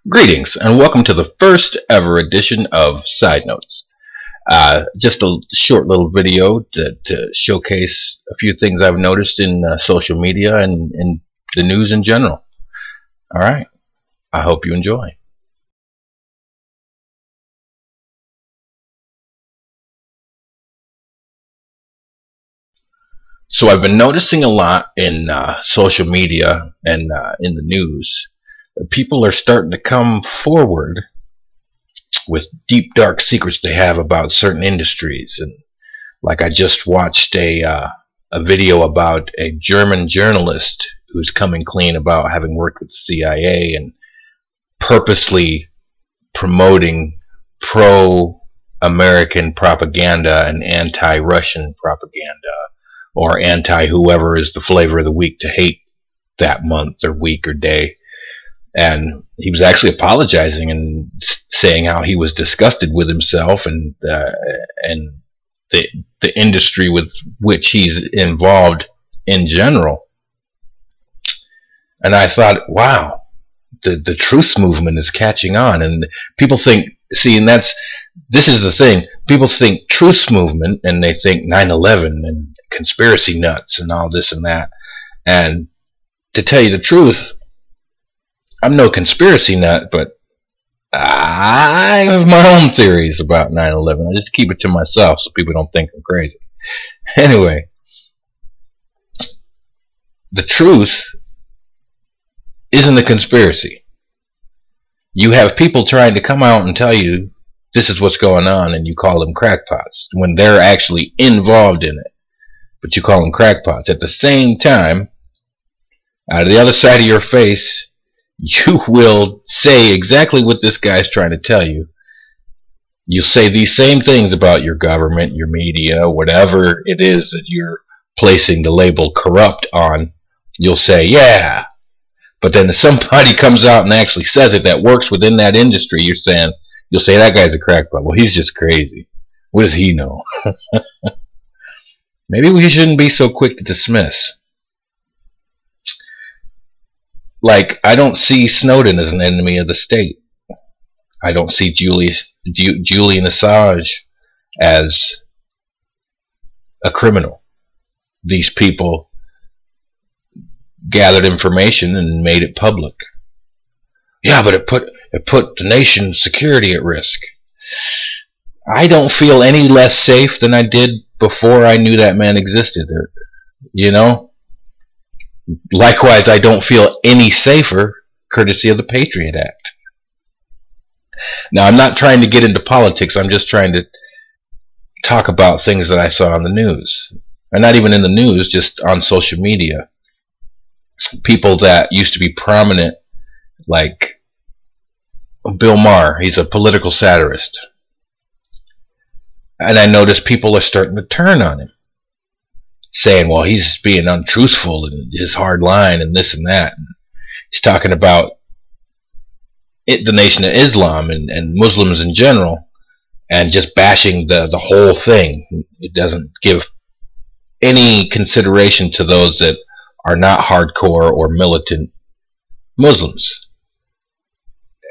Greetings and welcome to the first ever edition of Side Notes. Just a short little video to showcase a few things I've noticed in social media and in the news in general. Alright, I hope you enjoy. So I've been noticing a lot in social media and in the news. People are starting to come forward with deep dark secrets they have about certain industries. And like I just watched a video about a German journalist who's coming clean about having worked with the CIA and purposely promoting pro-American propaganda and anti-Russian propaganda, or anti-whoever is the flavor of the week to hate that month or week or day. And he was actually apologizing and saying how he was disgusted with himself and the industry with which he's involved in general. And I thought, wow, the truth movement is catching on. And people think, see, and this is the thing, people think truth movement and they think 9/11 and conspiracy nuts and all this and that. And to tell you the truth, I'm no conspiracy nut, but I have my own theories about 9/11. I just keep it to myself so people don't think I'm crazy. Anyway, the truth isn't a conspiracy. You have people trying to come out and tell you this is what's going on, and you call them crackpots when they're actually involved in it. But you call them crackpots. At the same time, out of the other side of your face, you will say exactly what this guy's trying to tell you. You'll say these same things about your government, your media, whatever it is that you're placing the label corrupt on. You'll say, yeah. But then if somebody comes out and actually says it that works within that industry, you'll say that guy's a crackpot. Well, he's just crazy. What does he know? Maybe we shouldn't be so quick to dismiss. Like, I don't see Snowden as an enemy of the state. I don't see Julian Assange as a criminal. These people gathered information and made it public. Yeah, but it put the nation's security at risk. I don't feel any less safe than I did before I knew that man existed. You know? Likewise, I don't feel any safer courtesy of the Patriot Act. Now, I'm not trying to get into politics. I'm just trying to talk about things that I saw on the news. And not even in the news, just on social media. People that used to be prominent, like Bill Maher. He's a political satirist. And I noticed people are starting to turn on him, saying, well, he's being untruthful in his hard line and this and that. And he's talking about the Nation of Islam and Muslims in general, and just bashing the whole thing. It doesn't give any consideration to those that are not hardcore or militant Muslims.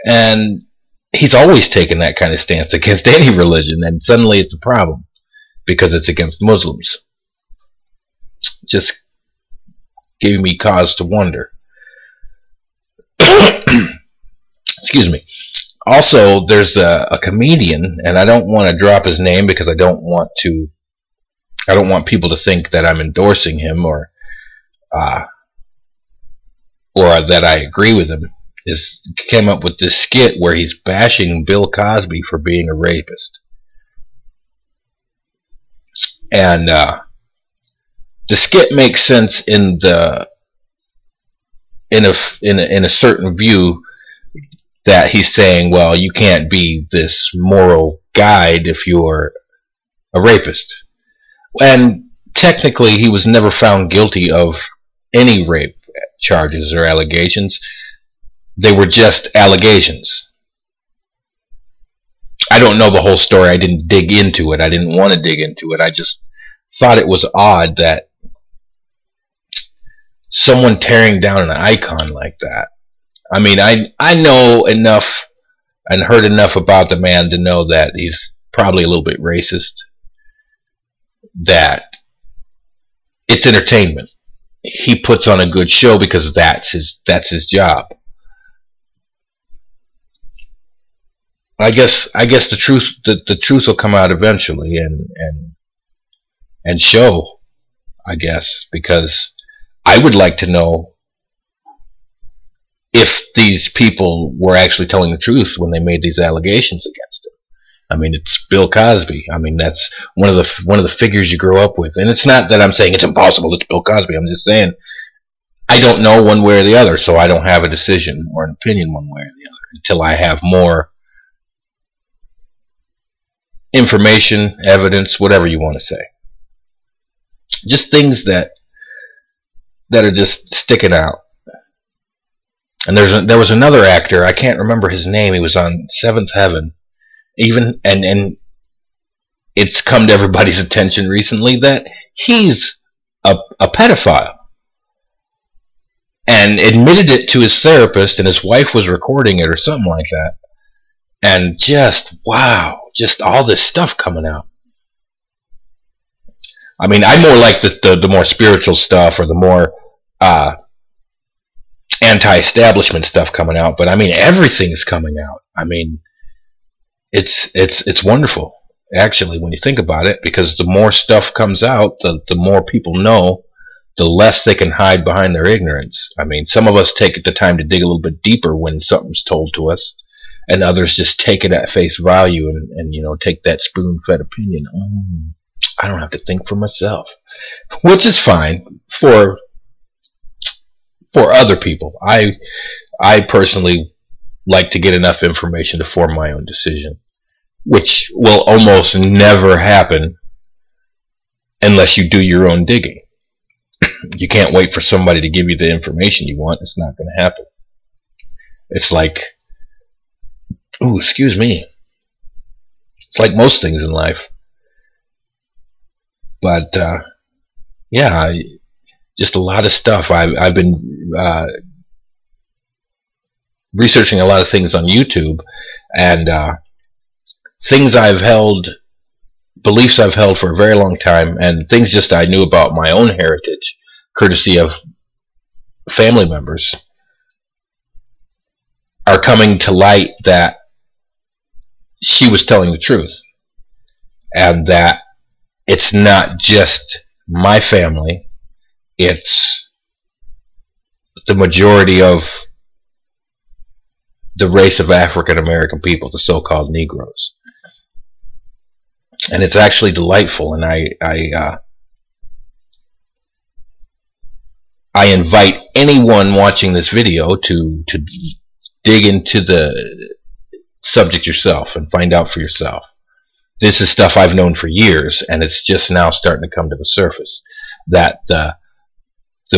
And he's always taken that kind of stance against any religion, and suddenly it's a problem because it's against Muslims. Just gave me cause to wonder. Excuse me. Also, there's a comedian, and I don't want to drop his name because I don't want people to think that I'm endorsing him or that I agree with him. Came up with this skit where he's bashing Bill Cosby for being a rapist. And the skit makes sense in a certain view, that he's saying, well, you can't be this moral guide if you're a rapist. And technically, he was never found guilty of any rape charges or allegations. They were just allegations. I don't know the whole story. I didn't dig into it. I didn't want to dig into it. I just thought it was odd that someone tearing down an icon like that I mean, I know enough and heard enough about the man to know that he's probably a little bit racist, that it's entertainment. He puts on a good show because that's his job. I guess the truth will come out eventually and show, I guess, because I would like to know if these people were actually telling the truth when they made these allegations against him. I mean, it's Bill Cosby. I mean, that's one of the figures you grow up with. And it's not that I'm saying it's impossible, it's Bill Cosby. I'm just saying I don't know one way or the other, so I don't have a decision or an opinion one way or the other until I have more information, evidence, whatever you want to say. Just things that are just sticking out. And there was another actor, I can't remember his name, he was on Seventh Heaven. Even and it's come to everybody's attention recently that he's a pedophile. And admitted it to his therapist, and his wife was recording it or something like that. And just, wow, just all this stuff coming out. I mean, I more like the more spiritual stuff, or the more anti-establishment stuff coming out, but I mean, everything's coming out. I mean, it's wonderful, actually, when you think about it, because the more stuff comes out, the more people know, the less they can hide behind their ignorance. I mean, some of us take the time to dig a little bit deeper when something's told to us, and others just take it at face value and you know, take that spoon-fed opinion. I don't have to think for myself, which is fine for other people. I personally like to get enough information to form my own decision, which will almost never happen unless you do your own digging. You can't wait for somebody to give you the information you want. It's not going to happen. It's like, ooh, excuse me. It's like most things in life. But yeah, just a lot of stuff. I've been researching a lot of things on YouTube, and things I've held, beliefs I've held for a very long time, and things just I knew about my own heritage, courtesy of family members, are coming to light that she was telling the truth, and that it's not just my family, it's the majority of the race of African American people, the so-called Negroes. And it's actually delightful, and I invite anyone watching this video to dig into the subject yourself and find out for yourself. This is stuff I've known for years, and it's just now starting to come to the surface that the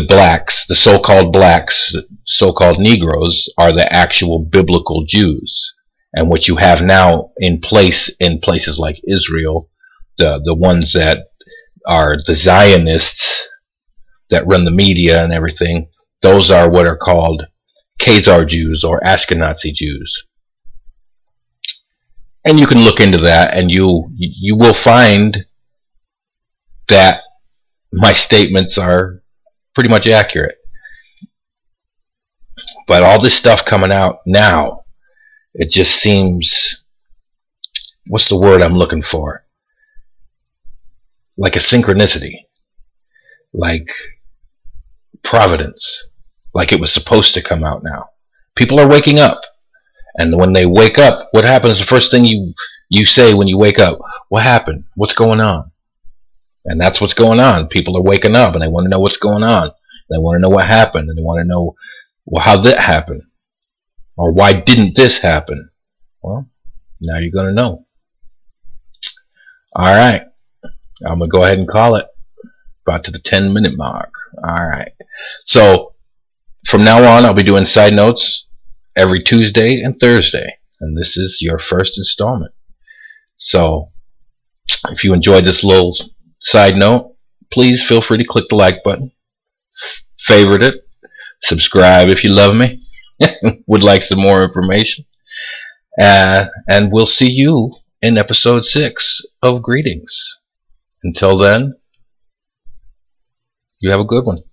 blacks, the so-called blacks, so-called Negroes, are the actual biblical Jews. And what you have now in places like Israel, the ones that are the Zionists that run the media and everything, those are what are called Khazar Jews or Ashkenazi Jews. And you can look into that, and you will find that my statements are pretty much accurate. But all this stuff coming out now, it just seems, what's the word I'm looking for? Like a synchronicity, like providence, like it was supposed to come out now. People are waking up. And when they wake up, what happens? The first thing you say when you wake up, what happened? What's going on? And that's what's going on. People are waking up, and they want to know what's going on. They want to know what happened, and they want to know, well, how did that happen? Or why didn't this happen? Well, now you're going to know. All right. I'm going to go ahead and call it. About to the 10-minute mark. All right. So from now on, I'll be doing side notes every Tuesday and Thursday, and this is your first installment. So if you enjoyed this little side note, please feel free to click the like button, favorite it, subscribe if you love me, would like some more information. And we'll see you in episode 6 of Greetings. Until then, you have a good one.